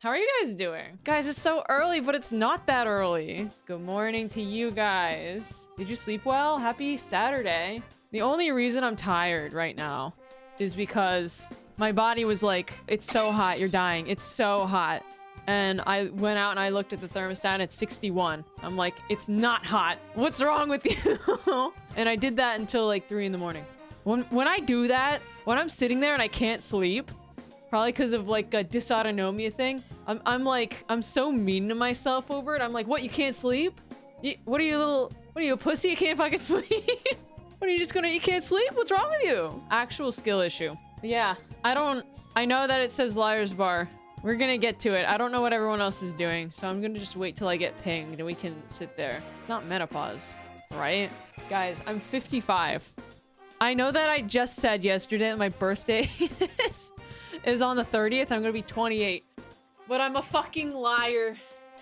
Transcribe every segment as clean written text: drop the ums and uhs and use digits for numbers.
How are you guys doing? Guys, it's so early, but it's not that early. Good morning to you guys. Did you sleep well? Happy Saturday. The only reason I'm tired right now is because my body was like, it's so hot, you're dying. It's so hot. And I went out and I looked at the thermostat and it's 61. I'm like, it's not hot. What's wrong with you? And I did that until like 3 in the morning. When I do that, when I'm sitting there and I can't sleep, probably because of like a dysautonomia thing, I'm so mean to myself over it. I'm like, what, you can't sleep? What are you, a pussy? You can't fucking sleep? What, are you just gonna, you can't sleep? What's wrong with you? Actual skill issue. But yeah, I know that it says Liar's Bar. We're gonna get to it. I don't know what everyone else is doing, so I'm gonna just wait till I get pinged and we can sit there. It's not menopause, right? Guys, I'm 55. I know that I just said yesterday that my birthday is on the 30th. I'm gonna be 28. But I'm a fucking liar.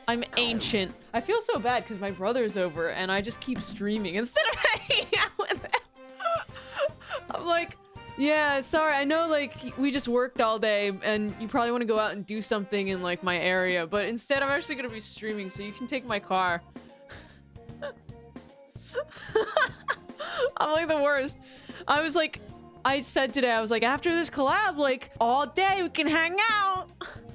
I'm ancient. I feel so bad because my brother's over and I just keep streaming instead of hanging out with him. I'm like, yeah, sorry. I know, like, we just worked all day and you probably want to go out and do something in, like, my area. But instead, I'm actually going to be streaming, so you can take my car. I'm, like, the worst. I was, like, I said today, I was like, after this collab, like, all day we can hang out.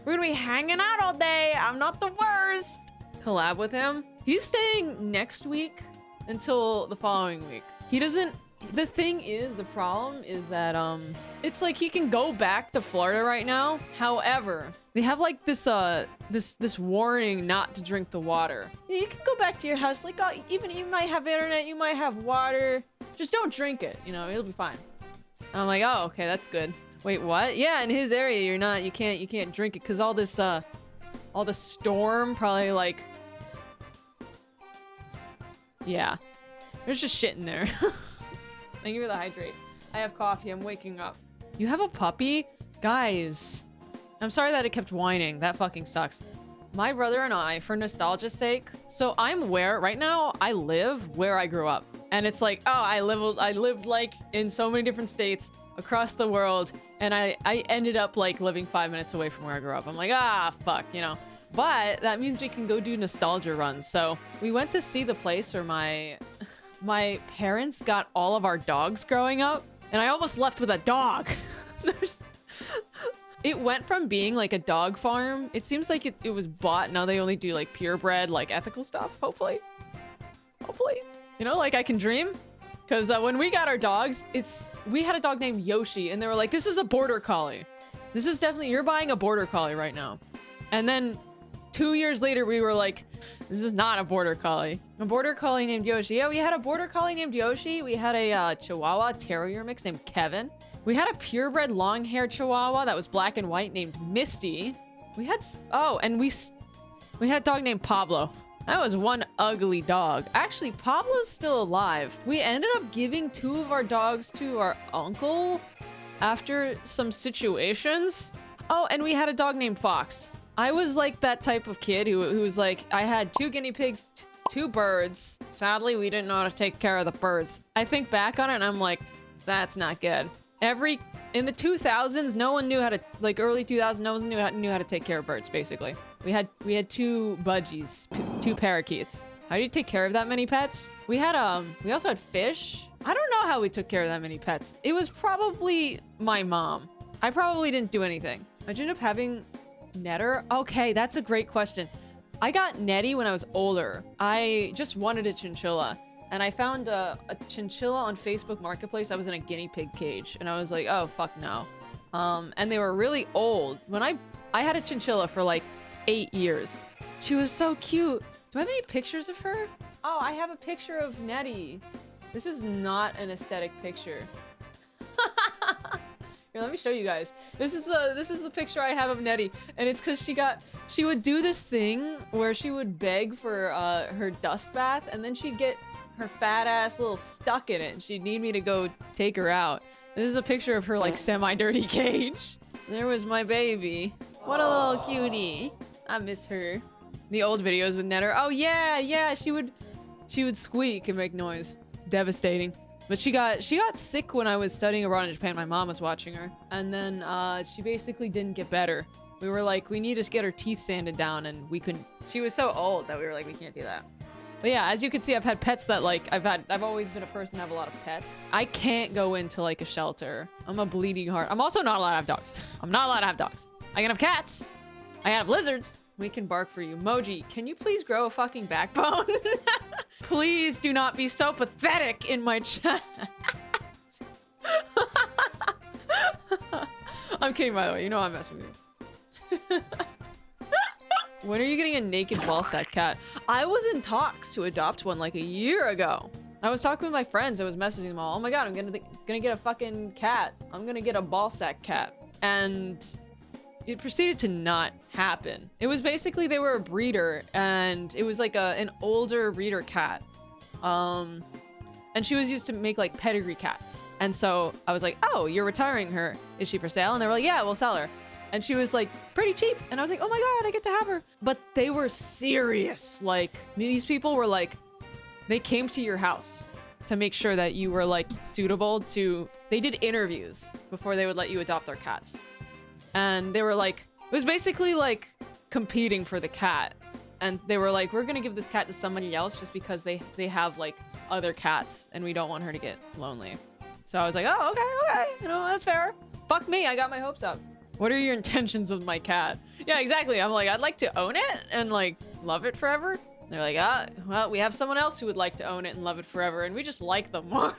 We're going to be hanging out all day. I'm not the worst. Collab with him. He's staying next week until the following week. He doesn't... The thing is, the problem is that, it's like he can go back to Florida right now. However, they have like this warning not to drink the water. You can go back to your house, like, oh, even you might have internet, you might have water. Just don't drink it, you know, it'll be fine. And I'm like, oh, okay, that's good. Wait, what? Yeah, in his area, you can't drink it because all the storm probably like, yeah, there's just shit in there. Thank you for the hydrate. I have coffee. I'm waking up. You have a puppy? Guys, I'm sorry that it kept whining. That fucking sucks. My brother and I, for nostalgia's sake, so right now, I live where I grew up. And it's like, oh, I lived like in so many different states across the world. And I ended up like living 5 minutes away from where I grew up. I'm like, ah, fuck, you know. But that means we can go do nostalgia runs. So we went to see the place where my parents got all of our dogs growing up, and I almost left with a dog. It went from being like a dog farm. It seems like it was bought. Now they only do like purebred, like ethical stuff, hopefully. Hopefully. You know, like I can dream. Because when we got our dogs, we had a dog named Yoshi, and they were like, this is a border collie. This is definitely, you're buying a border collie right now. And then 2 years later, we were like, this is not a border collie. A border collie named Yoshi. Yeah, we had a border collie named Yoshi. We had a Chihuahua Terrier mix named Kevin. We had a purebred long-haired Chihuahua that was black and white named Misty. We had... Oh, and we had a dog named Pablo. That was one ugly dog. Actually, Pablo's still alive. We ended up giving 2 of our dogs to our uncle after some situations. Oh, and we had a dog named Fox. I was like that type of kid who was like, I had 2 guinea pigs, 2 birds. Sadly, we didn't know how to take care of the birds. I think back on it and I'm like, that's not good. In the 2000s, no one knew how to, like early 2000s, no one knew how to take care of birds, basically. We had 2 budgies, 2 parakeets. How do you take care of that many pets? We also had fish. I don't know how we took care of that many pets. It was probably my mom. I probably didn't do anything. I ended up having Netter? Okay, that's a great question. I got Nettie when I was older. I just wanted a chinchilla. And I found a chinchilla on Facebook Marketplace. I was in a guinea pig cage. And I was like, oh, fuck no. And they were really old. When I had a chinchilla for like 8 years. She was so cute. Do I have any pictures of her? Oh, I have a picture of Nettie. This is not an aesthetic picture. Here, let me show you guys. This is the picture I have of Nettie, and it's because she would do this thing where she would beg for her dust bath, and then she'd get her fat ass a little stuck in it, and she'd need me to go take her out. This is a picture of her like semi-dirty cage. There was my baby. What a little cutie. I miss her. The old videos with Netter. Oh yeah, she would squeak and make noise. Devastating. But she got sick when I was studying abroad in Japan. My mom was watching her. And then she basically didn't get better. We were like, we need to get her teeth sanded down, and we couldn't. She was so old that we were like, we can't do that. But yeah, as you can see, I've had pets that like, I've always been a person to have a lot of pets. I can't go into like a shelter. I'm a bleeding heart. I'm also not allowed to have dogs. I'm not allowed to have dogs. I can have cats. I can have lizards. We can bark for you. Moji, can you please grow a fucking backbone? Please do not be so pathetic in my chat. I'm kidding, by the way. You know I'm messing with you. When are you getting a naked ballsack cat? I was in talks to adopt one like a year ago. I was talking with my friends. I was messaging them all. Oh my god, I'm gonna get a fucking cat. I'm gonna get a ballsack cat. And it proceeded to not happen. It was basically, they were a breeder, and it was like an older breeder cat. And she was used to make like pedigree cats. And so I was like, oh, you're retiring her. Is she for sale? And they were like, yeah, we'll sell her. And she was like pretty cheap. And I was like, oh my god, I get to have her. But they were serious. Like, these people were like, they came to your house to make sure that you were like suitable to, they did interviews before they would let you adopt their cats. And they were like, it was basically like competing for the cat. And they were like, we're gonna give this cat to somebody else just because they have like other cats and we don't want her to get lonely. So I was like, oh, okay, you know, that's fair. Fuck me, I got my hopes up. What are your intentions with my cat? Yeah, exactly. I'm like, I'd like to own it and like love it forever. They're like, well, we have someone else who would like to own it and love it forever, and we just like them more.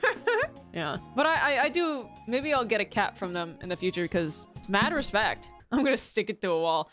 Yeah, but I do, maybe I'll get a cat from them in the future because mad respect. I'm gonna stick it to a wall.